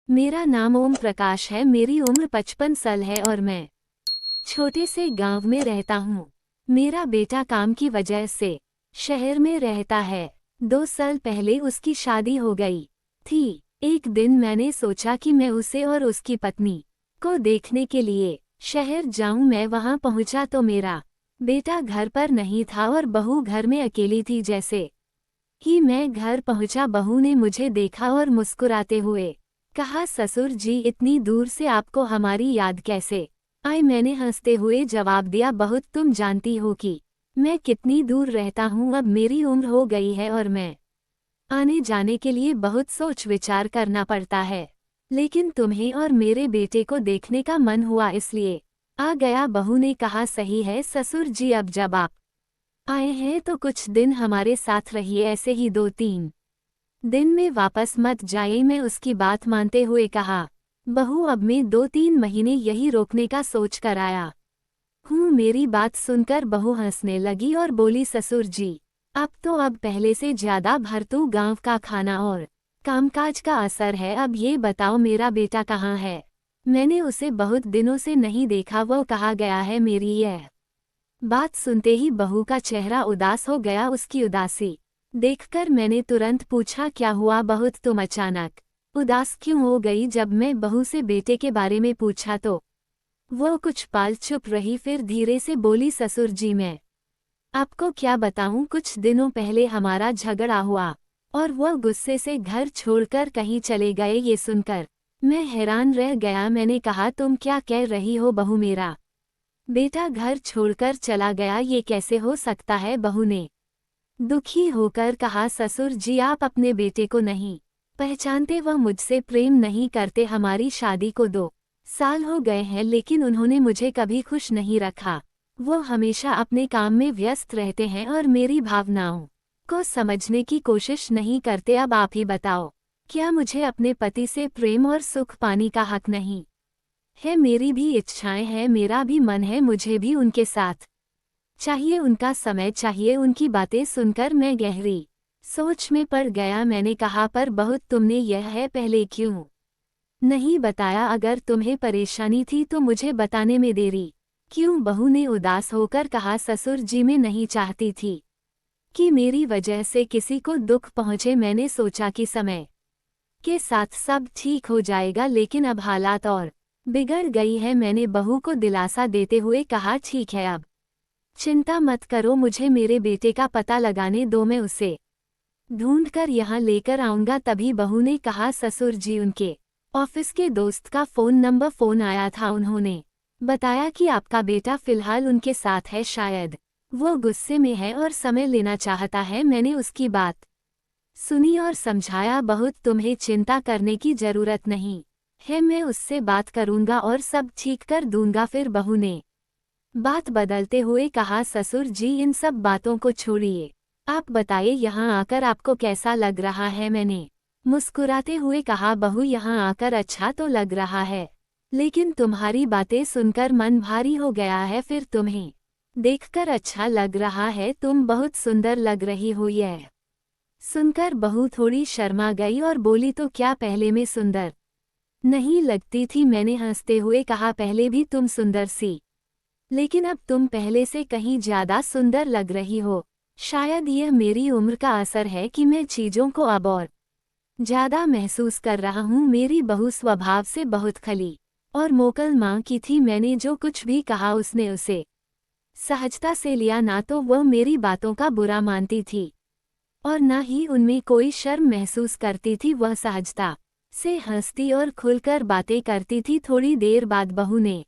मेरा नाम ओम प्रकाश है। मेरी उम्र 55 साल है और मैं छोटे से गांव में रहता हूँ। मेरा बेटा काम की वजह से शहर में रहता है। 2 साल पहले उसकी शादी हो गई थी। एक दिन मैंने सोचा कि मैं उसे और उसकी पत्नी को देखने के लिए शहर जाऊं। मैं वहां पहुंचा तो मेरा बेटा घर पर नहीं था और बहू घर में अकेली थी। जैसे ही मैं घर पहुंचा, बहू ने मुझे देखा और मुस्कुराते हुए कहा, ससुर जी इतनी दूर से आपको हमारी याद कैसे आई? मैंने हंसते हुए जवाब दिया, बहुत तुम जानती हो कि मैं कितनी दूर रहता हूँ। अब मेरी उम्र हो गई है और मैं आने जाने के लिए बहुत सोच विचार करना पड़ता है, लेकिन तुम्हें और मेरे बेटे को देखने का मन हुआ इसलिए आ गया। बहू ने कहा, सही है ससुर जी, अब जब आप आए हैं तो कुछ दिन हमारे साथ रहिए, ऐसे ही 2-3 दिन में वापस मत जाइए। मैं उसकी बात मानते हुए कहा, बहू अब मैं 2-3 महीने यही रोकने का सोच कर आया हूँ। मेरी बात सुनकर बहू हंसने लगी और बोली, ससुर जी अब पहले से ज्यादा भरतू गांव का खाना और कामकाज का असर है। अब ये बताओ मेरा बेटा कहाँ है? मैंने उसे बहुत दिनों से नहीं देखा। वो कहाँ गया है? मेरी यह बात सुनते ही बहू का चेहरा उदास हो गया। उसकी उदासी देखकर मैंने तुरंत पूछा, क्या हुआ बहुत तुम अचानक उदास क्यों हो गई? जब मैं बहू से बेटे के बारे में पूछा तो वो कुछ पल चुप रही, फिर धीरे से बोली, ससुर जी मैं आपको क्या बताऊं, कुछ दिनों पहले हमारा झगड़ा हुआ और वो गुस्से से घर छोड़कर कहीं चले गए। ये सुनकर मैं हैरान रह गया। मैंने कहा, तुम क्या कह रही हो बहू? मेरा बेटा घर छोड़कर चला गया, ये कैसे हो सकता है? बहू ने दुखी होकर कहा, ससुर जी आप अपने बेटे को नहीं पहचानते, वह मुझसे प्रेम नहीं करते। हमारी शादी को 2 साल हो गए हैं, लेकिन उन्होंने मुझे कभी खुश नहीं रखा। वो हमेशा अपने काम में व्यस्त रहते हैं और मेरी भावनाओं को समझने की कोशिश नहीं करते। अब आप ही बताओ, क्या मुझे अपने पति से प्रेम और सुख पाने का हक नहीं है? मेरी भी इच्छाएं हैं, मेरा भी मन है, मुझे भी उनके साथ चाहिए, उनका समय चाहिए। उनकी बातें सुनकर मैं गहरी सोच में पड़ गया। मैंने कहा, पर बहुत तुमने यह है पहले क्यों नहीं बताया? अगर तुम्हें परेशानी थी तो मुझे बताने में देरी क्यों? बहू ने उदास होकर कहा, ससुर जी मैं नहीं चाहती थी कि मेरी वजह से किसी को दुख पहुंचे। मैंने सोचा कि समय के साथ सब ठीक हो जाएगा, लेकिन अब हालात और बिगड़ गई है। मैंने बहू को दिलासा देते हुए कहा, ठीक है अब चिंता मत करो, मुझे मेरे बेटे का पता लगाने दो, मैं उसे ढूंढकर यहाँ लेकर आऊंगा। तभी बहू ने कहा, ससुर जी उनके ऑफिस के दोस्त का फोन आया था। उन्होंने बताया कि आपका बेटा फिलहाल उनके साथ है, शायद वो गुस्से में है और समय लेना चाहता है। मैंने उसकी बात सुनी और समझाया, बहुत तुम्हें चिंता करने की जरूरत नहीं है, मैं उससे बात करूंगा और सब ठीक कर दूंगा। फिर बहू ने बात बदलते हुए कहा, ससुर जी इन सब बातों को छोड़िए, आप बताइए यहाँ आकर आपको कैसा लग रहा है? मैंने मुस्कुराते हुए कहा, बहू यहाँ आकर अच्छा तो लग रहा है, लेकिन तुम्हारी बातें सुनकर मन भारी हो गया है। फिर तुम्हें देखकर अच्छा लग रहा है, तुम बहुत सुंदर लग रही हो। यह सुनकर बहू थोड़ी शर्मा गई और बोली, तो क्या पहले में सुंदर नहीं लगती थी? मैंने हंसते हुए कहा, पहले भी तुम सुंदर सी, लेकिन अब तुम पहले से कहीं ज्यादा सुंदर लग रही हो। शायद यह मेरी उम्र का असर है कि मैं चीजों को अब और ज्यादा महसूस कर रहा हूँ। मेरी बहू स्वभाव से बहुत खली और मोकल माँ की थी। मैंने जो कुछ भी कहा उसने उसे सहजता से लिया, ना तो वह मेरी बातों का बुरा मानती थी और न ही उनमें कोई शर्म महसूस करती थी। वह सहजता से हंसती और खुलकर बातें करती थी। थोड़ी देर बाद बहू ने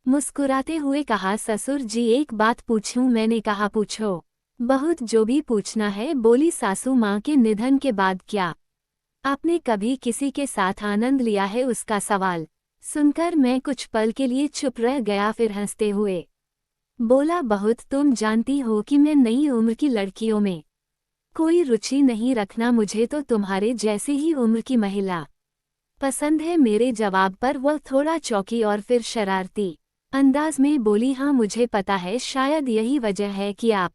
मुस्कुराते हुए कहा, ससुर जी एक बात पूछूं? मैंने कहा, पूछो, बहुत जो भी पूछना है। बोली, सासू माँ के निधन के बाद क्या आपने कभी किसी के साथ आनंद लिया है? उसका सवाल सुनकर मैं कुछ पल के लिए चुप रह गया, फिर हंसते हुए बोला, बहुत तुम जानती हो कि मैं नई उम्र की लड़कियों में कोई रुचि नहीं रखना, मुझे तो तुम्हारे जैसी ही उम्र की महिला पसंद है। मेरे जवाब पर वह थोड़ा चौंकी और फिर शरारती अंदाज में बोली, हाँ मुझे पता है, शायद यही वजह है कि आप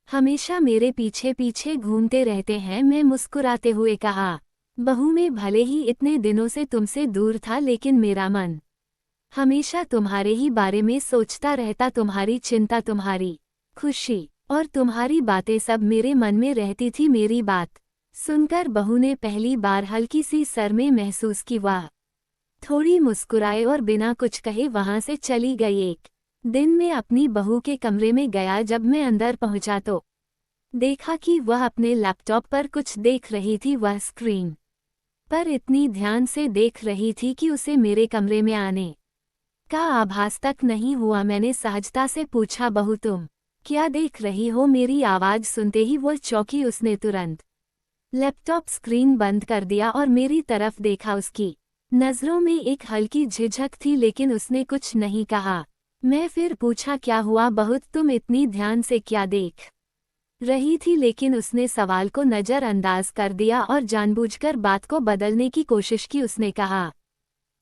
हमेशा मेरे पीछे पीछे घूमते रहते हैं। मैं मुस्कुराते हुए कहा, बहू में भले ही इतने दिनों से तुमसे दूर था, लेकिन मेरा मन हमेशा तुम्हारे ही बारे में सोचता रहता। तुम्हारी चिंता, तुम्हारी खुशी और तुम्हारी बातें सब मेरे मन में रहती थी। मेरी बात सुनकर बहू ने पहली बार हल्की सी सर में महसूस की। वाह, थोड़ी मुस्कुराए और बिना कुछ कहे वहां से चली गई। एक दिन मैं अपनी बहू के कमरे में गया। जब मैं अंदर पहुंचा तो देखा कि वह अपने लैपटॉप पर कुछ देख रही थी। वह स्क्रीन पर इतनी ध्यान से देख रही थी कि उसे मेरे कमरे में आने का आभास तक नहीं हुआ। मैंने सहजता से पूछा, बहू तुम क्या देख रही हो? मेरी आवाज सुनते ही वो चौंकी। उसने तुरंत लैपटॉप स्क्रीन बंद कर दिया और मेरी तरफ देखा। उसकी नजरों में एक हल्की झिझक थी, लेकिन उसने कुछ नहीं कहा। मैं फिर पूछा, क्या हुआ बहू, तुम इतनी ध्यान से क्या देख रही थी? लेकिन उसने सवाल को नजरअंदाज कर दिया और जानबूझकर बात को बदलने की कोशिश की। उसने कहा,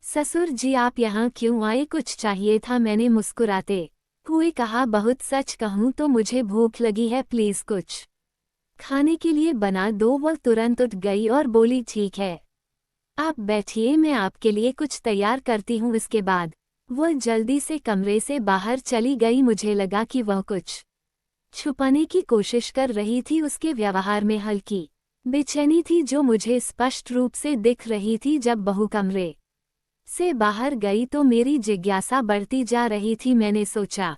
ससुर जी आप यहाँ क्यों आए? कुछ चाहिए था? मैंने मुस्कुराते हुए कहा, बहुत सच कहूँ तो मुझे भूख लगी है, प्लीज कुछ खाने के लिए बना दो। वह तुरंत उठ गई और बोली, ठीक है आप बैठिए, मैं आपके लिए कुछ तैयार करती हूँ। इसके बाद वह जल्दी से कमरे से बाहर चली गई। मुझे लगा कि वह कुछ छुपाने की कोशिश कर रही थी। उसके व्यवहार में हल्की बेचैनी थी जो मुझे स्पष्ट रूप से दिख रही थी। जब बहू कमरे से बाहर गई तो मेरी जिज्ञासा बढ़ती जा रही थी। मैंने सोचा,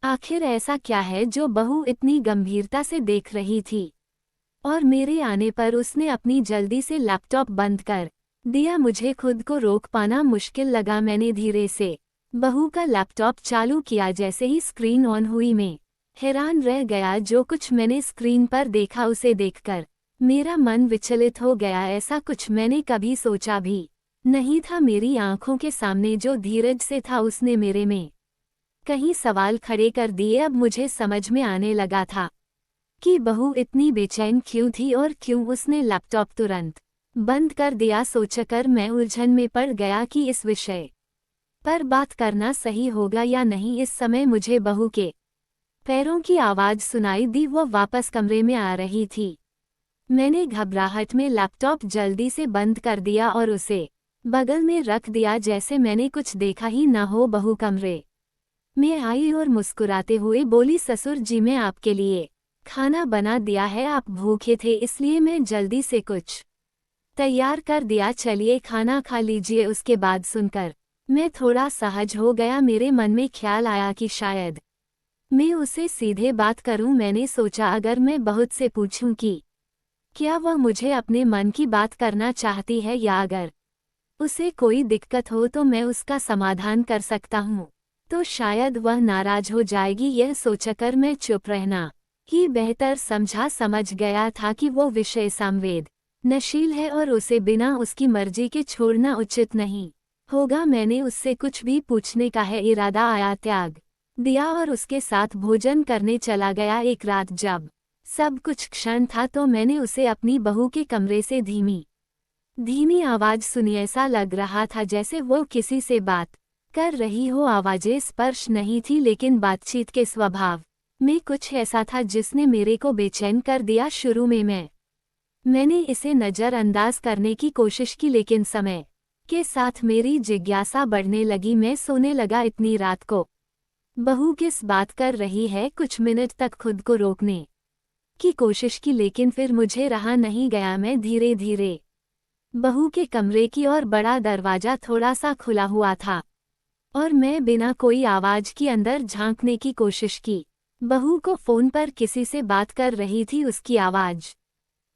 आखिर ऐसा क्या है जो बहू इतनी गंभीरता से देख रही थी? और मेरे आने पर उसने अपनी जल्दी से लैपटॉप बंद कर दिया। मुझे खुद को रोक पाना मुश्किल लगा। मैंने धीरे से बहू का लैपटॉप चालू किया। जैसे ही स्क्रीन ऑन हुई मैं हैरान रह गया। जो कुछ मैंने स्क्रीन पर देखा उसे देखकर मेरा मन विचलित हो गया। ऐसा कुछ मैंने कभी सोचा भी नहीं था। मेरी आंखों के सामने जो धीरज से था उसने मेरे में कहीं सवाल खड़े कर दिए। अब मुझे समझ में आने लगा था कि बहू इतनी बेचैन क्यों थी और क्यों उसने लैपटॉप तुरंत बंद कर दिया। सोचकर मैं उलझन में पड़ गया कि इस विषय पर बात करना सही होगा या नहीं। इस समय मुझे बहू के पैरों की आवाज़ सुनाई दी। वह वापस कमरे में आ रही थी। मैंने घबराहट में लैपटॉप जल्दी से बंद कर दिया और उसे बगल में रख दिया, जैसे मैंने कुछ देखा ही न हो। बहू कमरे में आई और मुस्कुराते हुए बोली, ससुर जी मैं आपके लिए खाना बना दिया है। आप भूखे थे इसलिए मैं जल्दी से कुछ तैयार कर दिया, चलिए खाना खा लीजिए। उसके बाद सुनकर मैं थोड़ा सहज हो गया। मेरे मन में ख्याल आया कि शायद मैं उसे सीधे बात करूं। मैंने सोचा, अगर मैं बहुत से पूछूं कि क्या वह मुझे अपने मन की बात करना चाहती है या अगर उसे कोई दिक्कत हो तो मैं उसका समाधान कर सकता हूं, तो शायद वह नाराज हो जाएगी। यह सोचकर मैं चुप रहना ही बेहतर समझ गया था कि वो विषय संवेदनशील है और उसे बिना उसकी मर्जी के छोड़ना उचित नहीं होगा। मैंने उससे कुछ भी पूछने का है इरादा आया त्याग दिया और उसके साथ भोजन करने चला गया। एक रात जब सब कुछ क्षण था तो मैंने उसे अपनी बहू के कमरे से धीमी आवाज सुनी। ऐसा लग रहा था जैसे वो किसी से बात कर रही हो। आवाजें स्पर्श नहीं थी, लेकिन बातचीत के स्वभाव में कुछ ऐसा था जिसने मेरे को बेचैन कर दिया। शुरू में मैंने इसे नज़रअंदाज करने की कोशिश की, लेकिन समय के साथ मेरी जिज्ञासा बढ़ने लगी। मैं सोने लगा। इतनी रात को बहू किस बात कर रही है? कुछ मिनट तक खुद को रोकने की कोशिश की, लेकिन फिर मुझे रहा नहीं गया। मैं धीरे धीरे बहू के कमरे की ओर बढ़ा। दरवाजा थोड़ा सा खुला हुआ था और मैं बिना कोई आवाज की अंदर झांकने की कोशिश की। बहू को फोन पर किसी से बात कर रही थी। उसकी आवाज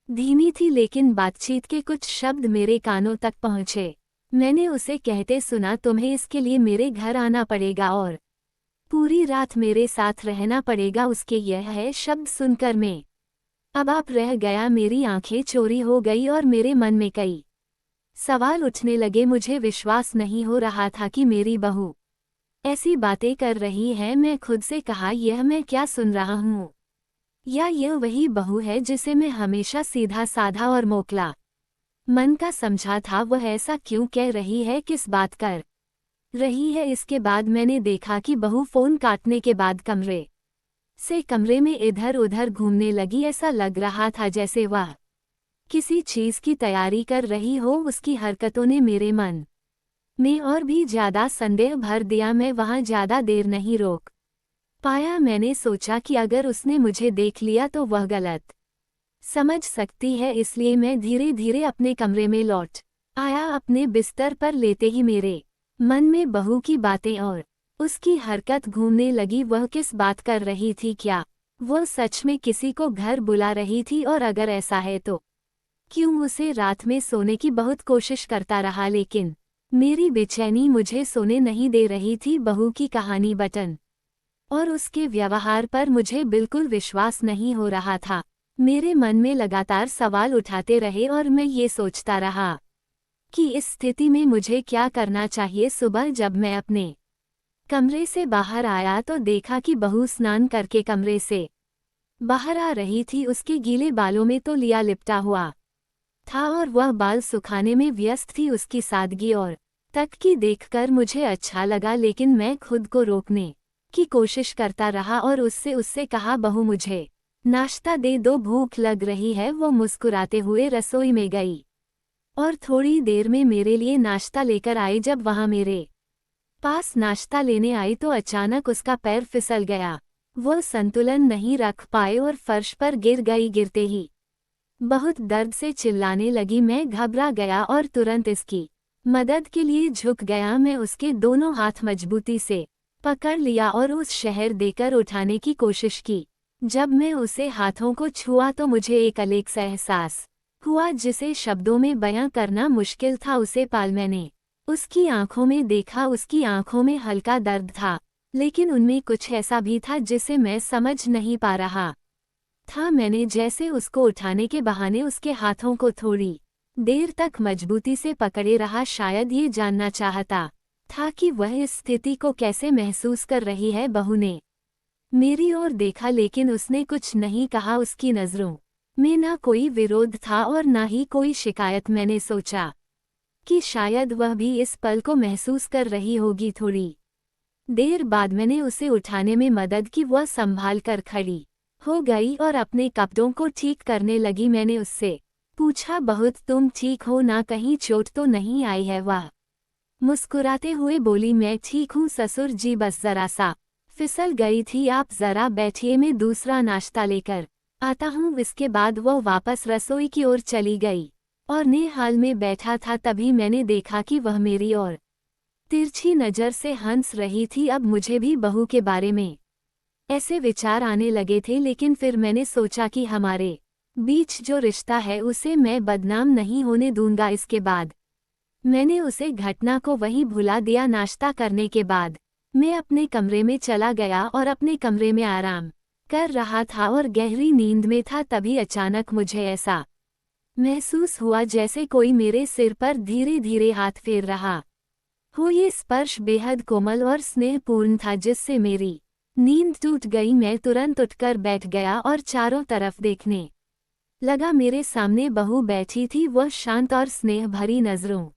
धीमी थी, लेकिन बातचीत के कुछ शब्द मेरे कानों तक पहुंचे। मैंने उसे कहते सुना, तुम्हें इसके लिए मेरे घर आना पड़ेगा और पूरी रात मेरे साथ रहना पड़ेगा। उसके यह है शब्द सुनकर मैं अब आप रह गया। मेरी आंखें चौड़ी हो गई और मेरे मन में कई सवाल उठने लगे। मुझे विश्वास नहीं हो रहा था कि मेरी बहू ऐसी बातें कर रही है। मैं खुद से कहा, यह मैं क्या सुन रहा हूँ? या यह वही बहू है जिसे मैं हमेशा सीधा साधा और मोकला मन का समझा था? वह ऐसा क्यों कह रही है? किस बात कर रही है? इसके बाद मैंने देखा कि बहू फोन काटने के बाद कमरे से कमरे में इधर उधर घूमने लगी। ऐसा लग रहा था जैसे वह किसी चीज की तैयारी कर रही हो। उसकी हरकतों ने मेरे मन में और भी ज्यादा संदेह भर दिया। मैं वहां ज्यादा देर नहीं रोक पाया। मैंने सोचा कि अगर उसने मुझे देख लिया तो वह गलत समझ सकती है, इसलिए मैं धीरे धीरे अपने कमरे में लौट आया। अपने बिस्तर पर लेते ही मेरे मन में बहू की बातें और उसकी हरकत घूमने लगी। वह किस बात कर रही थी? क्या वह सच में किसी को घर बुला रही थी? और अगर ऐसा है तो क्यों उसे रात में सोने की बहुत कोशिश करता रहा, लेकिन मेरी बेचैनी मुझे सोने नहीं दे रही थी। बहू की कहानी बटन और उसके व्यवहार पर मुझे बिल्कुल विश्वास नहीं हो रहा था। मेरे मन में लगातार सवाल उठाते रहे और मैं ये सोचता रहा कि इस स्थिति में मुझे क्या करना चाहिए। सुबह जब मैं अपने कमरे से बाहर आया तो देखा कि बहू स्नान करके कमरे से बाहर आ रही थी। उसके गीले बालों में तौलिया लिपटा हुआ था और वह बाल सुखाने में व्यस्त थी। उसकी सादगी और तक की देखकर मुझे अच्छा लगा, लेकिन मैं खुद को रोकने की कोशिश करता रहा और उससे कहा, बहू मुझे नाश्ता दे दो, भूख लग रही है। वो मुस्कुराते हुए रसोई में गई और थोड़ी देर में मेरे लिए नाश्ता लेकर आई। जब वहां मेरे पास नाश्ता लेने आई तो अचानक उसका पैर फिसल गया। वह संतुलन नहीं रख पाए और फर्श पर गिर गई। गिरते ही बहुत दर्द से चिल्लाने लगी। मैं घबरा गया और तुरंत इसकी मदद के लिए झुक गया। मैं उसके दोनों हाथ मजबूती से पकड़ लिया और उस शहर देकर उठाने की कोशिश की। जब मैं उसे हाथों को छुआ तो मुझे एक अलग सा एहसास हुआ जिसे शब्दों में बयां करना मुश्किल था। उसे पाल मैंने उसकी आंखों में देखा। उसकी आंखों में हल्का दर्द था, लेकिन उनमें कुछ ऐसा भी था जिसे मैं समझ नहीं पा रहा था। मैंने जैसे उसको उठाने के बहाने उसके हाथों को थोड़ी देर तक मजबूती से पकड़े रहा, शायद ये जानना चाहता था कि वह इस स्थिति को कैसे महसूस कर रही है। बहू ने मेरी ओर देखा, लेकिन उसने कुछ नहीं कहा। उसकी नज़रों में ना कोई विरोध था और ना ही कोई शिकायत। मैंने सोचा कि शायद वह भी इस पल को महसूस कर रही होगी। थोड़ी देर बाद मैंने उसे उठाने में मदद की। वह संभाल कर खड़ी हो गई और अपने कपड़ों को ठीक करने लगी। मैंने उससे पूछा, बहुत तुम ठीक हो ना? कहीं चोट तो नहीं आई है? वह मुस्कुराते हुए बोली, मैं ठीक हूँ ससुर जी, बस जरा सा फिसल गई थी। आप जरा बैठिए, मैं दूसरा नाश्ता लेकर आता हूँ। इसके बाद वह वापस रसोई की ओर चली गई और ने हाल में बैठा था। तभी मैंने देखा कि वह मेरी ओर तिरछी नज़र से हंस रही थी। अब मुझे भी बहू के बारे में ऐसे विचार आने लगे थे, लेकिन फिर मैंने सोचा कि हमारे बीच जो रिश्ता है उसे मैं बदनाम नहीं होने दूंगा। इसके बाद मैंने उसे घटना को वहीं भुला दिया। नाश्ता करने के बाद मैं अपने कमरे में चला गया और अपने कमरे में आराम कर रहा था और गहरी नींद में था। तभी अचानक मुझे ऐसा महसूस हुआ जैसे कोई मेरे सिर पर धीरे धीरे हाथ फेर रहा हो। ये स्पर्श बेहद कोमल और स्नेहपूर्ण था, जिससे मेरी नींद टूट गई। मैं तुरंत उठकर बैठ गया और चारों तरफ देखने लगा। मेरे सामने बहू बैठी थी। वह शांत और स्नेह भरी नज़रों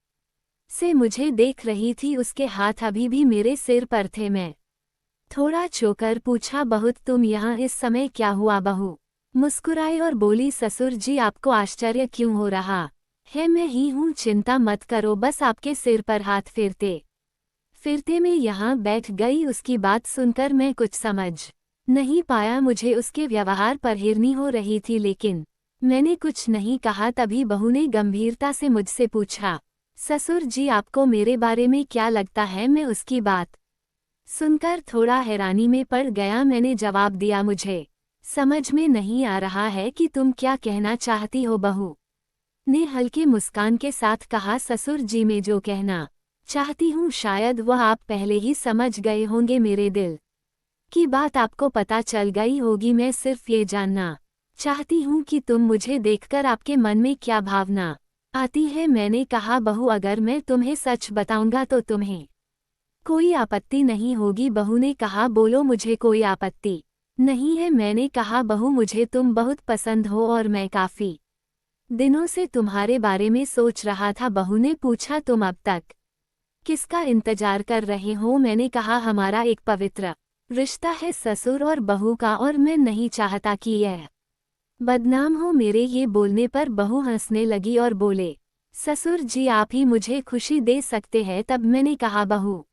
से मुझे देख रही थी। उसके हाथ अभी भी मेरे सिर पर थे। मैं थोड़ा चौंकर पूछा, बहुत तुम यहाँ इस समय? क्या हुआ? बहू मुस्कुराई और बोली, ससुर जी आपको आश्चर्य क्यों हो रहा है? मैं ही हूँ, चिंता मत करो। बस आपके सिर पर हाथ फेरते फिरते मैं यहाँ बैठ गई। उसकी बात सुनकर मैं कुछ समझ नहीं पाया। मुझे उसके व्यवहार पर हिरनी हो रही थी, लेकिन मैंने कुछ नहीं कहा। तभी बहू ने गंभीरता से मुझसे पूछा, ससुर जी आपको मेरे बारे में क्या लगता है? मैं उसकी बात सुनकर थोड़ा हैरानी में पड़ गया। मैंने जवाब दिया, मुझे समझ में नहीं आ रहा है कि तुम क्या कहना चाहती हो। बहू ने हल्की मुस्कान के साथ कहा, ससुर जी मैं जो कहना चाहती हूँ शायद वह आप पहले ही समझ गए होंगे। मेरे दिल की बात आपको पता चल गई होगी। मैं सिर्फ ये जानना चाहती हूँ कि तुम मुझे देखकर आपके मन में क्या भावना आती है। मैंने कहा, बहू अगर मैं तुम्हें सच बताऊंगा तो तुम्हें कोई आपत्ति नहीं होगी? बहू ने कहा, बोलो, मुझे कोई आपत्ति नहीं है। मैंने कहा, बहू मुझे तुम बहुत पसंद हो और मैं काफी दिनों से तुम्हारे बारे में सोच रहा था। बहू ने पूछा, तुम अब तक किसका इंतजार कर रहे हो? मैंने कहा, हमारा एक पवित्र रिश्ता है ससुर और बहू का, और मैं नहीं चाहता कि यह बदनाम हो मेरे ये बोलने पर बहू हंसने लगी और बोले, ससुर जी आप ही मुझे खुशी दे सकते हैं। तब मैंने कहा बहू,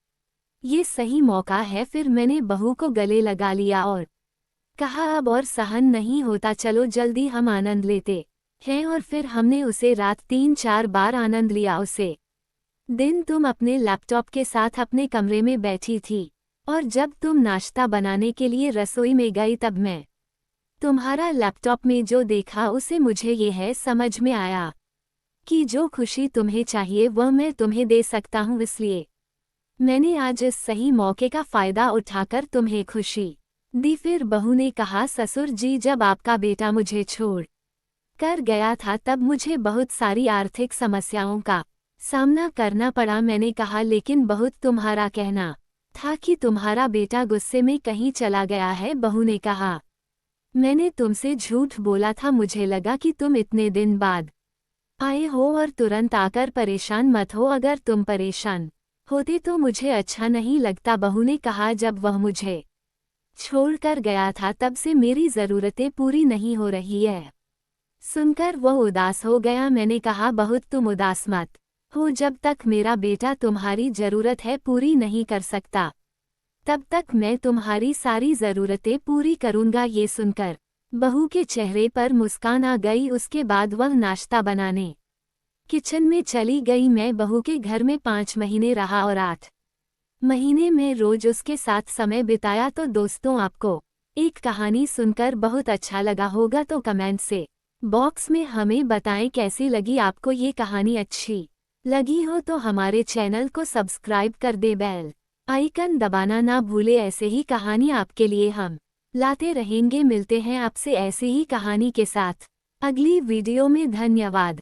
ये सही मौका है। फिर मैंने बहू को गले लगा लिया और कहा अब और सहन नहीं होता, चलो जल्दी हम आनंद लेते हैं। और फिर हमने उसे रात 3-4 बार आनंद लिया। उसे दिन तुम अपने लैपटॉप के साथ अपने कमरे में बैठी थी और जब तुम नाश्ता बनाने के लिए रसोई में गई तब मैं तुम्हारा लैपटॉप में जो देखा उसे मुझे ये है समझ में आया कि जो खुशी तुम्हें चाहिए वह मैं तुम्हें दे सकता हूँ, इसलिए मैंने आज इस सही मौके का फ़ायदा उठाकर तुम्हें खुशी दी। फिर बहू ने कहा, ससुर जी जब आपका बेटा मुझे छोड़ कर गया था तब मुझे बहुत सारी आर्थिक समस्याओं का सामना करना पड़ा। मैंने कहा लेकिन बहुत तुम्हारा कहना था कि तुम्हारा बेटा गुस्से में कहीं चला गया है। बहू ने कहा, मैंने तुमसे झूठ बोला था, मुझे लगा कि तुम इतने दिन बाद आए हो और तुरंत आकर परेशान मत हो। अगर तुम परेशान होते तो मुझे अच्छा नहीं लगता। बहू ने कहा, जब वह मुझे छोड़कर गया था तब से मेरी ज़रूरतें पूरी नहीं हो रही है। सुनकर वह उदास हो गया। मैंने कहा, बहुत तुम उदास मत हो, जब तक मेरा बेटा तुम्हारी ज़रूरत है पूरी नहीं कर सकता तब तक मैं तुम्हारी सारी ज़रूरतें पूरी करूँगा। ये सुनकर बहू के चेहरे पर मुस्कान आ गई। उसके बाद वह नाश्ता बनाने किचन में चली गई। मैं बहू के घर में 5 महीने रहा और 8 महीने में रोज उसके साथ समय बिताया। तो दोस्तों, आपको एक कहानी सुनकर बहुत अच्छा लगा होगा तो कमेंट से बॉक्स में हमें बताएं कैसी लगी आपको ये कहानी। अच्छी लगी हो तो हमारे चैनल को सब्सक्राइब कर दे, बेल आइकन दबाना ना भूले। ऐसे ही कहानी आपके लिए हम लाते रहेंगे। मिलते हैं आपसे ऐसे ही कहानी के साथ अगली वीडियो में। धन्यवाद।